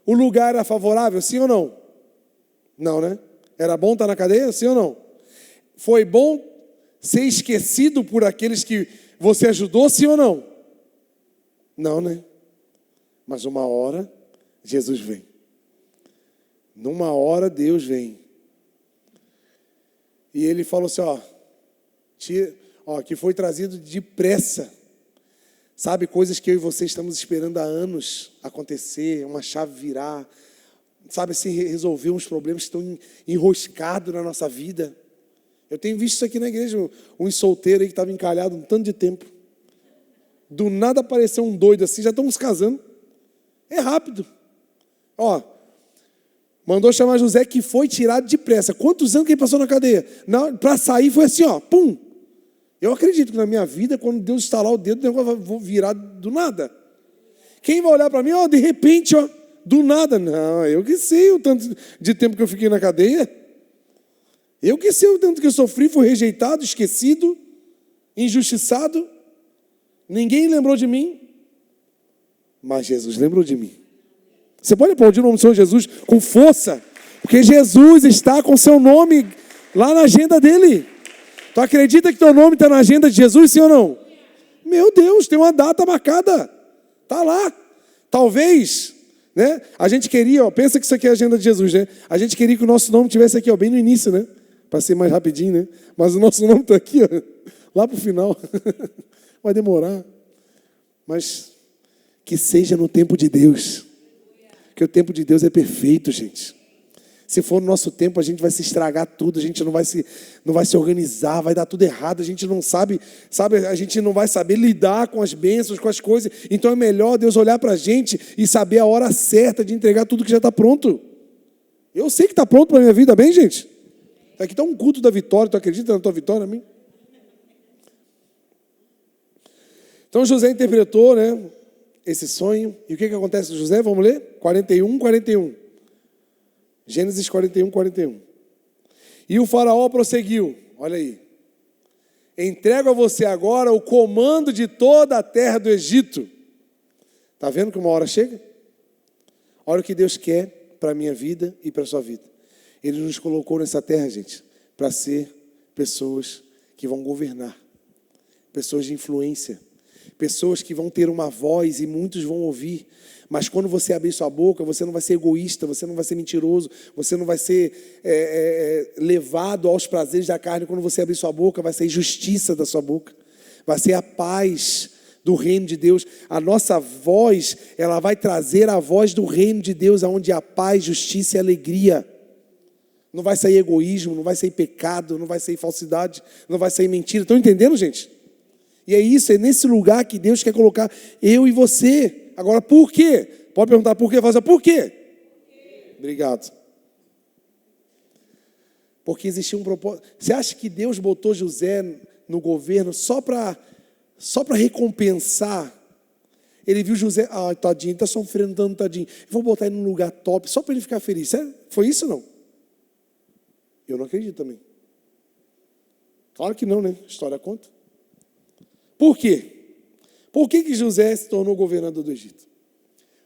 O lugar era favorável, sim ou não? Não, né? Era bom estar na cadeia, sim ou não? Foi bom ser esquecido por aqueles que você ajudou, sim ou não? Não, né? Mas uma hora, Jesus vem. Numa hora, Deus vem. E ele falou assim, que foi trazido depressa. Sabe, coisas que eu e você estamos esperando há anos acontecer, uma chave virar, sabe, se resolver uns problemas que estão enroscados na nossa vida. Eu tenho visto isso aqui na igreja, um solteiro aí que estava encalhado um tanto de tempo. Do nada apareceu um doido assim, já estamos casando. É rápido. Mandou chamar José, que foi tirado depressa. Quantos anos que ele passou na cadeia? Para sair foi assim, pum. Eu acredito que na minha vida, quando Deus estalar o dedo, o negócio vai virar do nada. Quem vai olhar para mim, de repente, do nada. Não, eu que sei o tanto de tempo que eu fiquei na cadeia. Eu que sei o tanto que eu sofri, fui rejeitado, esquecido, injustiçado. Ninguém lembrou de mim. Mas Jesus lembrou de mim. Você pode aplaudir o nome do Senhor Jesus com força, porque Jesus está com seu nome lá na agenda dele. Tu acredita que teu nome está na agenda de Jesus, sim ou não? Meu Deus, tem uma data marcada. Está lá. Talvez, né? A gente queria, pensa que isso aqui é a agenda de Jesus, né? A gente queria que o nosso nome estivesse aqui, bem no início, né? Para ser mais rapidinho, né? Mas o nosso nome está aqui, lá para o final. Vai demorar. Mas que seja no tempo de Deus. Porque o tempo de Deus é perfeito, gente. Se for no nosso tempo, a gente vai se estragar tudo, a gente não vai se organizar, vai dar tudo errado, a gente não sabe, a gente não vai saber lidar com as bênçãos, com as coisas. Então é melhor Deus olhar para a gente e saber a hora certa de entregar tudo que já está pronto. Eu sei que está pronto para a minha vida, bem, gente? Aqui está um culto da vitória, tu acredita na tua vitória, amém? Então José interpretou, né, esse sonho. E o que acontece com José? Vamos ler? 41. Gênesis 41. E o faraó prosseguiu, olha aí. Entrego a você agora o comando de toda a terra do Egito. Está vendo que uma hora chega? Olha o que Deus quer para a minha vida e para a sua vida. Ele nos colocou nessa terra, gente, para ser pessoas que vão governar. Pessoas de influência. Pessoas que vão ter uma voz e muitos vão ouvir. Mas quando você abrir sua boca, você não vai ser egoísta, você não vai ser mentiroso, você não vai ser levado aos prazeres da carne. Quando você abrir sua boca, vai sair justiça da sua boca. Vai ser a paz do reino de Deus. A nossa voz, ela vai trazer a voz do reino de Deus, onde há paz, justiça e alegria. Não vai sair egoísmo, não vai sair pecado, não vai sair falsidade, não vai sair mentira. Estão entendendo, gente? E é isso, é nesse lugar que Deus quer colocar eu e você. Agora, por quê? Pode perguntar por quê? Fala, por quê? Obrigado. Porque existia um propósito. Você acha que Deus botou José no governo só para recompensar? Ele viu José, tadinho, está sofrendo tanto, tadinho. Vou botar ele num lugar top, só para ele ficar feliz. Sério? Foi isso ou não? Eu não acredito também. Claro que não, né? A história conta. Por quê? Por que José se tornou governador do Egito?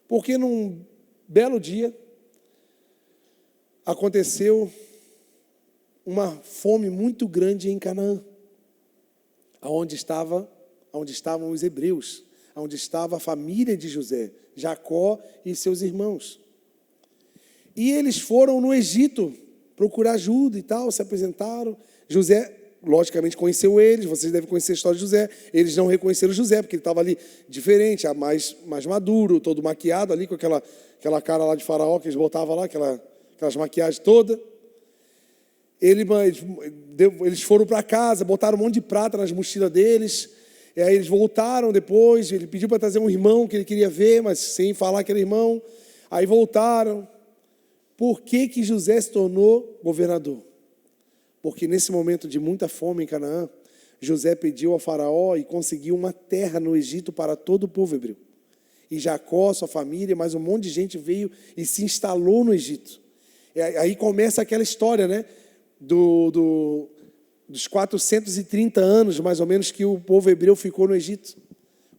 Porque num belo dia aconteceu uma fome muito grande em Canaã, onde estavam os hebreus, onde estava a família de José, Jacó e seus irmãos. E eles foram no Egito procurar ajuda e tal, se apresentaram. José logicamente, conheceu eles, vocês devem conhecer a história de José. Eles não reconheceram José, porque ele estava ali diferente, mais maduro, todo maquiado ali, com aquela cara lá de faraó que eles botavam lá, aquelas maquiagens todas. Eles foram para casa, botaram um monte de prata nas mochilas deles, e aí eles voltaram depois, ele pediu para trazer um irmão que ele queria ver, mas sem falar que era irmão. Aí voltaram. Por que José se tornou governador? Porque nesse momento de muita fome em Canaã, José pediu ao faraó e conseguiu uma terra no Egito para todo o povo hebreu. E Jacó, sua família, mais um monte de gente veio e se instalou no Egito. E aí começa aquela história, né? Dos 430 anos, mais ou menos, que o povo hebreu ficou no Egito.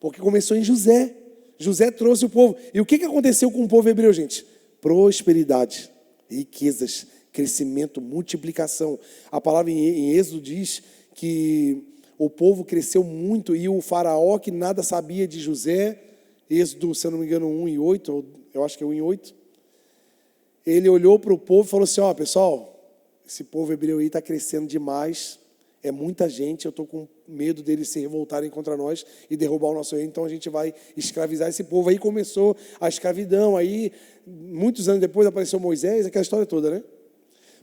Porque começou em José. José trouxe o povo. E o que aconteceu com o povo hebreu, gente? Prosperidade, riquezas, crescimento, multiplicação. A palavra em Êxodo diz que o povo cresceu muito e o faraó, que nada sabia de José, Êxodo, se eu não me engano, 1:8, eu acho que é 1:8, ele olhou para o povo e falou assim, pessoal, esse povo hebreu aí está crescendo demais, é muita gente, eu estou com medo deles se revoltarem contra nós e derrubar o nosso reino, então a gente vai escravizar esse povo. Aí começou a escravidão, aí muitos anos depois apareceu Moisés, aquela história toda, né?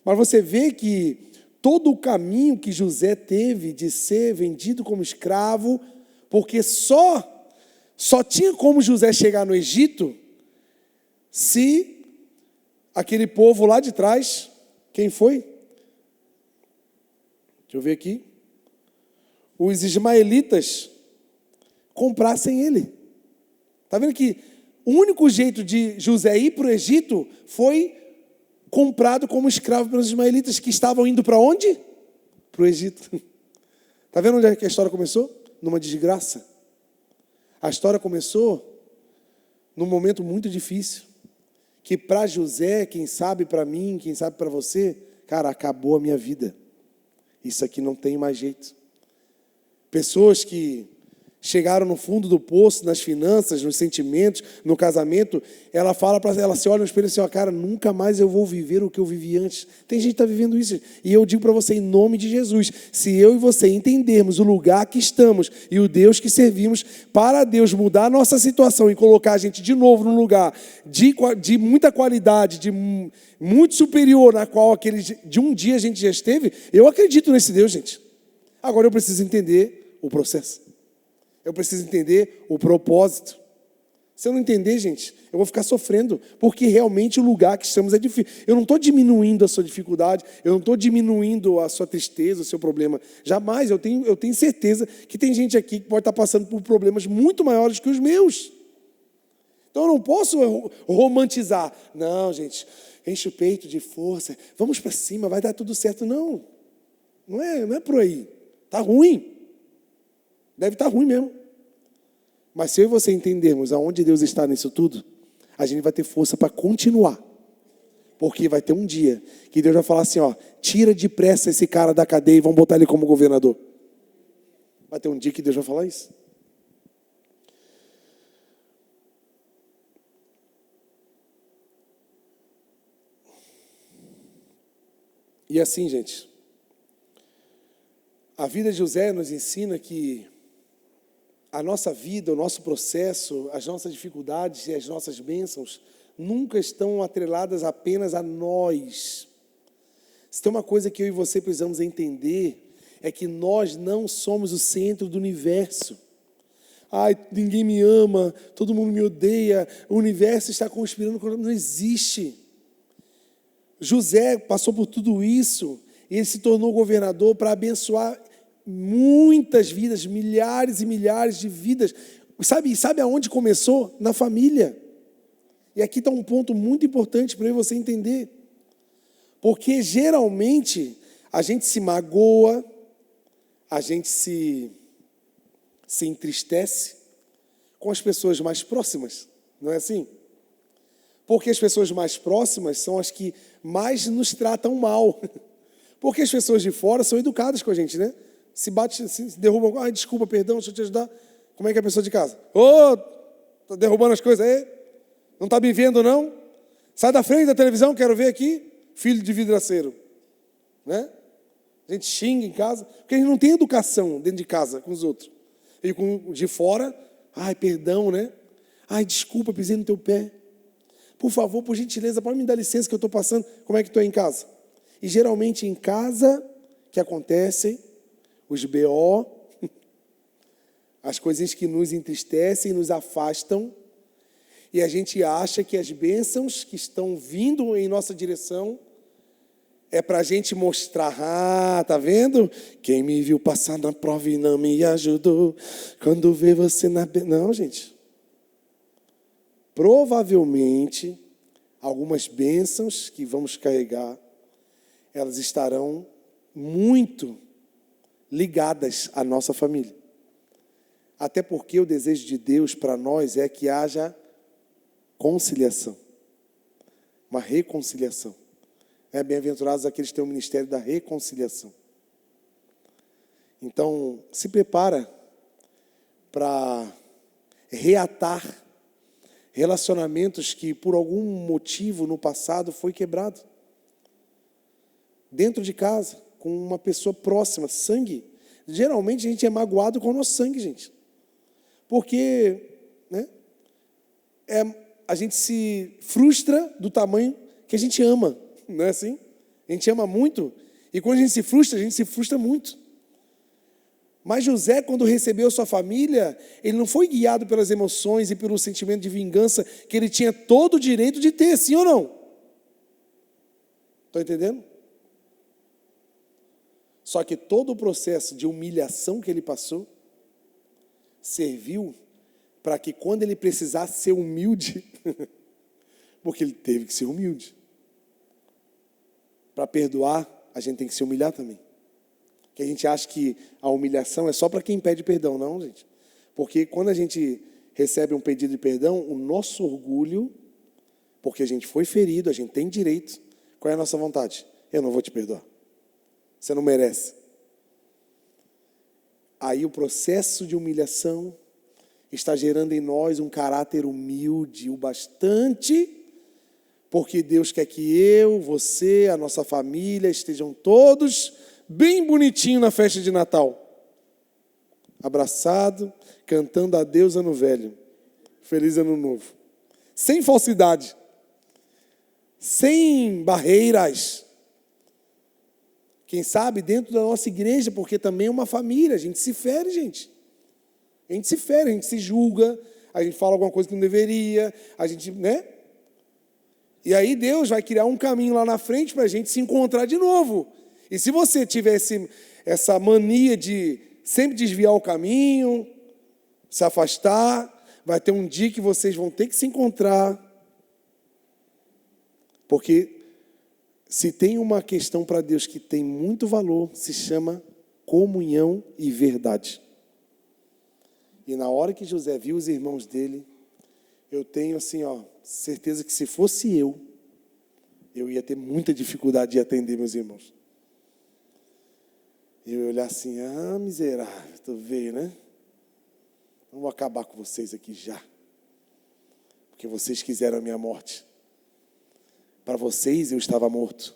Mas você vê que todo o caminho que José teve de ser vendido como escravo, porque só tinha como José chegar no Egito se aquele povo lá de trás, quem foi? Deixa eu ver aqui. Os ismaelitas comprassem ele. Está vendo que o único jeito de José ir para o Egito foi comprado como escravo pelos ismaelitas, que estavam indo para onde? Para o Egito. Está vendo onde é que a história começou? Numa desgraça. A história começou num momento muito difícil, que para José, quem sabe para mim, quem sabe para você, cara, acabou a minha vida. Isso aqui não tem mais jeito. Pessoas que chegaram no fundo do poço, nas finanças, nos sentimentos, no casamento, ela se olha no espelho e assim, cara, nunca mais eu vou viver o que eu vivi antes. Tem gente que está vivendo isso. E eu digo para você, em nome de Jesus, se eu e você entendermos o lugar que estamos e o Deus que servimos, para Deus mudar a nossa situação e colocar a gente de novo num lugar de muita qualidade, de muito superior na qual de um dia a gente já esteve, eu acredito nesse Deus, gente. Agora eu preciso entender o processo. Eu preciso entender o propósito. Se eu não entender, gente, eu vou ficar sofrendo, porque realmente o lugar que estamos é difícil. Eu não estou diminuindo a sua dificuldade, eu não estou diminuindo a sua tristeza, o seu problema. Jamais, eu tenho certeza que tem gente aqui que pode estar passando por problemas muito maiores que os meus. Então eu não posso romantizar. Não, gente, enche o peito de força, vamos para cima, vai dar tudo certo. Não é por aí. Está ruim. Deve estar ruim mesmo. Mas se eu e você entendermos aonde Deus está nisso tudo, a gente vai ter força para continuar. Porque vai ter um dia que Deus vai falar assim, tira depressa esse cara da cadeia e vamos botar ele como governador. Vai ter um dia que Deus vai falar isso. E assim, gente, a vida de José nos ensina que a nossa vida, o nosso processo, as nossas dificuldades e as nossas bênçãos nunca estão atreladas apenas a nós. Se tem uma coisa que eu e você precisamos entender, é que nós não somos o centro do universo. Ai, ninguém me ama, todo mundo me odeia, o universo está conspirando contra mim. Não existe. José passou por tudo isso e ele se tornou governador para abençoar muitas vidas, milhares e milhares de vidas. Sabe aonde começou? Na família. E aqui está um ponto muito importante para você entender. Porque geralmente a gente se magoa, a gente se entristece com as pessoas mais próximas. Não é assim? Porque as pessoas mais próximas são as que mais nos tratam mal. Porque as pessoas de fora são educadas com a gente, né? Se bate, se derruba, desculpa, perdão, deixa eu te ajudar. Como é que é a pessoa de casa? Tá derrubando as coisas aí? Não está me vendo, não? Sai da frente da televisão, quero ver aqui. Filho de vidraceiro. Né? A gente xinga em casa, porque a gente não tem educação dentro de casa com os outros. E com de fora, ai, perdão, né? Ai, desculpa, pisei no teu pé. Por favor, por gentileza, pode me dar licença que eu estou passando. Como é que estou em casa? E geralmente em casa que acontecem os BO, as coisinhas que nos entristecem e nos afastam, e a gente acha que as bênçãos que estão vindo em nossa direção é para a gente mostrar, tá vendo? Quem me viu passar na prova e não me ajudou, quando vê você na... Não, gente. Provavelmente, algumas bênçãos que vamos carregar, elas estarão muito ligadas à nossa família. Até porque o desejo de Deus para nós é que haja conciliação, uma reconciliação. Bem-aventurados aqueles que têm o ministério da reconciliação. Então, se prepara para reatar relacionamentos que por algum motivo no passado foi quebrado. Dentro de casa, com uma pessoa próxima, sangue. Geralmente a gente é magoado com o nosso sangue, gente. Porque, né, a gente se frustra do tamanho que a gente ama. Não é assim? A gente ama muito, e quando a gente se frustra muito. Mas José, quando recebeu sua família, ele não foi guiado pelas emoções e pelo sentimento de vingança que ele tinha todo o direito de ter, sim ou não? Estão entendendo? Só que todo o processo de humilhação que ele passou serviu para que quando ele precisasse ser humilde, porque ele teve que ser humilde. Para perdoar, a gente tem que se humilhar também. Que a gente acha que a humilhação é só para quem pede perdão. Não, gente. Porque quando a gente recebe um pedido de perdão, o nosso orgulho, porque a gente foi ferido, a gente tem direito. Qual é a nossa vontade? Eu não vou te perdoar. Você não merece. Aí o processo de humilhação está gerando em nós um caráter humilde o bastante, porque Deus quer que eu, você, a nossa família estejam todos bem bonitinho na festa de Natal. Abraçado, cantando adeus ano velho. Feliz ano novo. Sem falsidade. Sem barreiras. Quem sabe dentro da nossa igreja, porque também é uma família. A gente se fere, gente. A gente se fere, a gente se julga. A gente fala alguma coisa que não deveria. A gente, né? E aí Deus vai criar um caminho lá na frente para a gente se encontrar de novo. E se você tivesse essa mania de sempre desviar o caminho, se afastar, vai ter um dia que vocês vão ter que se encontrar. Porque se tem uma questão para Deus que tem muito valor, se chama comunhão e verdade. E na hora que José viu os irmãos dele, eu tenho assim, certeza que se fosse eu ia ter muita dificuldade de atender meus irmãos. Eu ia olhar assim, miserável, tu veio, né? Vamos acabar com vocês aqui já. Porque vocês quiseram a minha morte. Para vocês eu estava morto.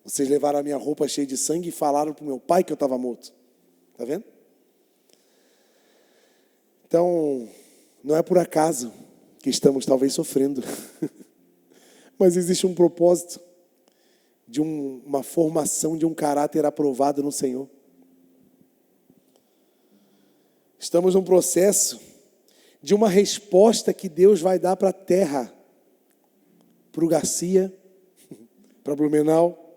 Vocês levaram a minha roupa cheia de sangue e falaram para o meu pai que eu estava morto. Está vendo? Então, não é por acaso que estamos talvez sofrendo. Mas existe um propósito de uma formação de um caráter aprovado no Senhor. Estamos num processo de uma resposta que Deus vai dar para a terra, para o Garcia, para Blumenau.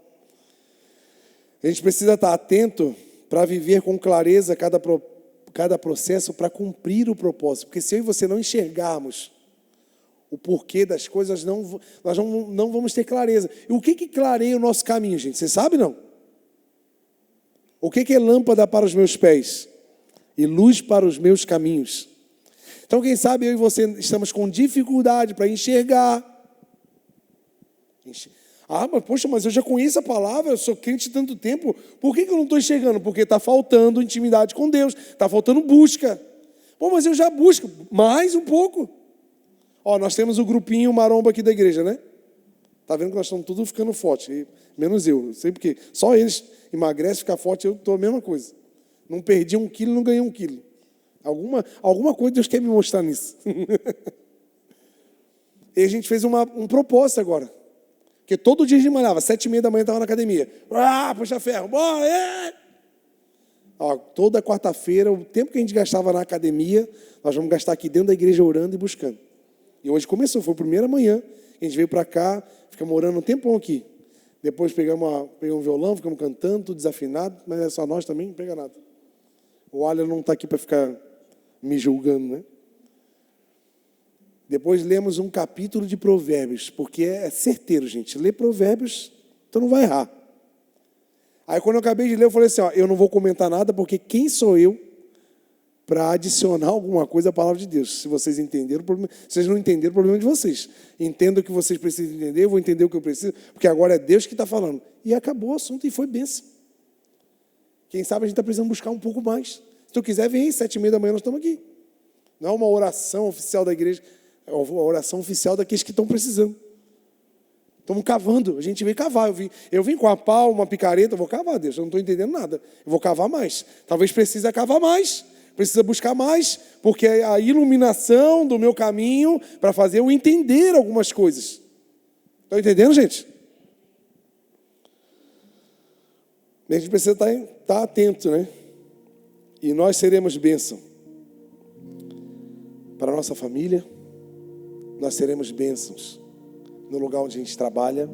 A gente precisa estar atento para viver com clareza cada processo para cumprir o propósito. Porque se eu e você não enxergarmos o porquê das coisas, nós não vamos ter clareza. E o que clareia o nosso caminho, gente? Você sabe, não? O que é lâmpada para os meus pés e luz para os meus caminhos? Então, quem sabe eu e você estamos com dificuldade para enxergar. Mas eu já conheço a palavra, eu sou crente há tanto tempo, por que eu não estou enxergando? Porque está faltando intimidade com Deus, está faltando busca. Mas eu já busco, mais um pouco. Nós temos o grupinho maromba aqui da igreja, né? Tá vendo que nós estamos tudo ficando forte, menos eu sei porque. Só eles emagrecem, ficam fortes, eu estou a mesma coisa. Não perdi 1 quilo, não ganhei 1 quilo. Alguma coisa Deus quer me mostrar nisso. E a gente fez um propósito agora. Porque todo dia a gente malhava, 7h30 da manhã estava na academia. Puxa ferro, bora! Toda quarta-feira, o tempo que a gente gastava na academia, nós vamos gastar aqui dentro da igreja orando e buscando. E hoje começou, foi a primeira manhã. A gente veio para cá, ficamos orando um tempão aqui. Depois pegamos um violão, ficamos cantando, tudo desafinado, mas é só nós também, não pega nada. O Alia não está aqui para ficar me julgando, né? Depois lemos um capítulo de Provérbios, porque é certeiro, gente. Lê Provérbios, tu não vai errar. Aí quando eu acabei de ler, eu falei assim, eu não vou comentar nada, porque quem sou eu para adicionar alguma coisa à palavra de Deus? Se vocês entenderam, se vocês não entenderam, o problema é de vocês. Entenda o que vocês precisam entender, eu vou entender o que eu preciso, porque agora é Deus que está falando. E acabou o assunto e foi bênção. Quem sabe a gente está precisando buscar um pouco mais. Se tu quiser, vem aí, 7h30 da manhã, nós estamos aqui. Não é uma oração oficial da igreja, é uma oração oficial daqueles que estão precisando. Estamos cavando, a gente veio cavar. Eu vim com a pá, uma picareta, eu vou cavar, Deus, eu não estou entendendo nada. Eu vou cavar mais. Talvez precisa cavar mais, precisa buscar mais, porque é a iluminação do meu caminho para fazer eu entender algumas coisas. Estão entendendo, gente? A gente precisa estar atento, né? E nós seremos bênção para a nossa família, nós seremos bênçãos no lugar onde a gente trabalha,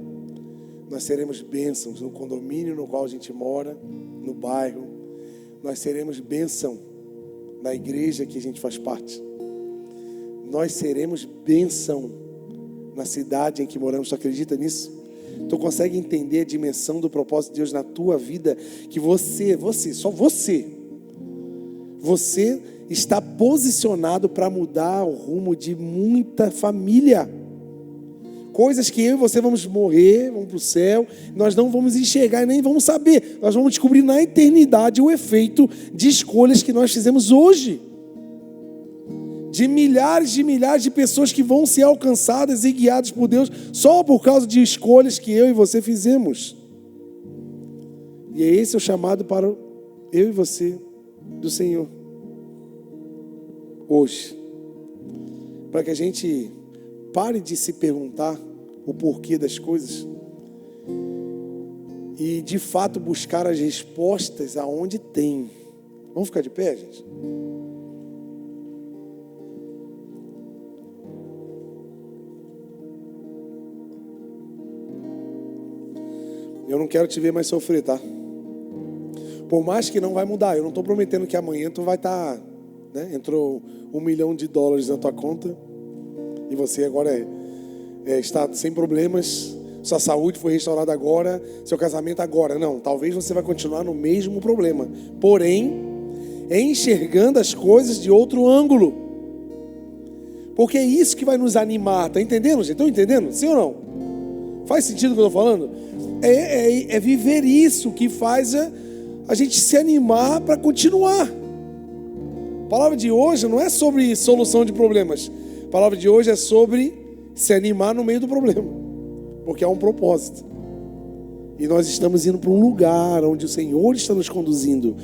nós seremos bênçãos no condomínio no qual a gente mora, no bairro, nós seremos bênção na igreja que a gente faz parte, nós seremos bênção na cidade em que moramos. Tu acredita nisso? Tu consegue entender a dimensão do propósito de Deus na tua vida? Que só você está posicionado para mudar o rumo de muita família. Coisas que eu e você vamos morrer, vamos para o céu, nós não vamos enxergar e nem vamos saber. Nós vamos descobrir na eternidade o efeito de escolhas que nós fizemos hoje. De milhares de pessoas que vão ser alcançadas e guiadas por Deus só por causa de escolhas que eu e você fizemos. E é esse o chamado para eu e você do Senhor hoje, para que a gente pare de se perguntar o porquê das coisas e de fato buscar as respostas aonde tem. Vamos ficar de pé, gente? Eu não quero te ver mais sofrer, tá? Por mais que não vai mudar, eu não estou prometendo que amanhã tu vai estar, né? Entrou $1 milhão na tua conta e você agora está sem problemas, sua saúde foi restaurada agora, seu casamento agora. Não, talvez você vai continuar no mesmo problema, porém, enxergando as coisas de outro ângulo. Porque é isso que vai nos animar, tá entendendo, gente? Estão entendendo? Sim ou não? Faz sentido o que eu estou falando? É viver isso que faz a gente se animar para continuar. A palavra de hoje não é sobre solução de problemas. A palavra de hoje é sobre se animar no meio do problema. Porque há um propósito. E nós estamos indo para um lugar onde o Senhor está nos conduzindo.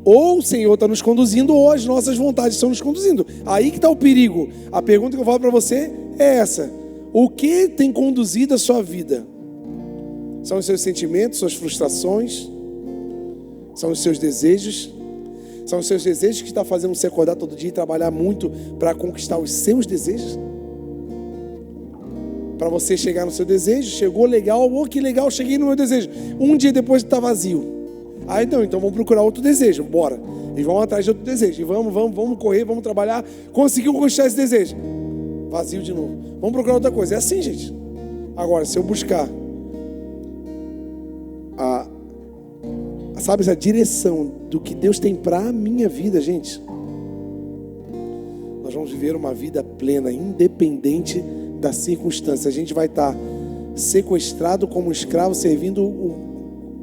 Ou o Senhor está nos conduzindo, ou as nossas vontades estão nos conduzindo. Aí que está o perigo. A pergunta que eu falo para você é essa: o que tem conduzido a sua vida? São os seus sentimentos, suas frustrações? São os seus desejos? São os seus desejos que estão fazendo você acordar todo dia e trabalhar muito para conquistar os seus desejos? Para você chegar no seu desejo, chegou legal, que legal, cheguei no meu desejo. Um dia depois está vazio. Aí não, então vamos procurar outro desejo, bora. E vamos atrás de outro desejo. E vamos correr, vamos trabalhar. Conseguiu conquistar esse desejo. Vazio de novo. Vamos procurar outra coisa. É assim, gente. Agora, se eu buscar sabe, essa direção do que Deus tem para a minha vida, gente, nós vamos viver uma vida plena, independente da circunstância. A gente vai estar sequestrado como escravo, servindo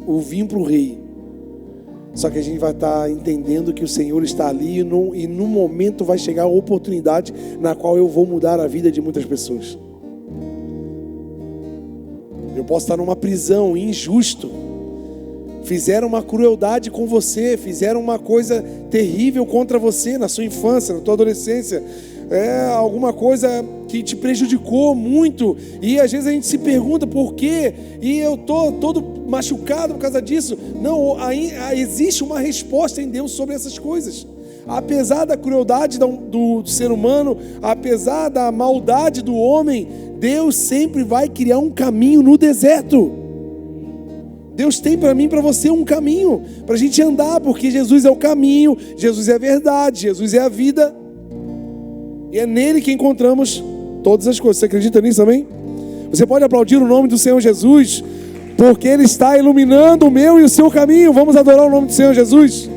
o vinho para o rei. Só que a gente vai estar entendendo que o Senhor está ali e no momento vai chegar a oportunidade na qual eu vou mudar a vida de muitas pessoas. Eu posso estar numa prisão, injusto. Fizeram uma crueldade com você, fizeram uma coisa terrível contra você na sua infância, na tua adolescência. Alguma coisa que te prejudicou muito. E às vezes a gente se pergunta por quê? E eu tô todo machucado por causa disso. Não, existe uma resposta em Deus sobre essas coisas. Apesar da crueldade do ser humano, apesar da maldade do homem, Deus sempre vai criar um caminho no deserto. Deus tem para mim e para você um caminho para a gente andar, porque Jesus é o caminho, Jesus é a verdade, Jesus é a vida. E é nele que encontramos todas as coisas. Você acredita nisso também? Você pode aplaudir o nome do Senhor Jesus, porque Ele está iluminando o meu e o seu caminho. Vamos adorar o nome do Senhor Jesus.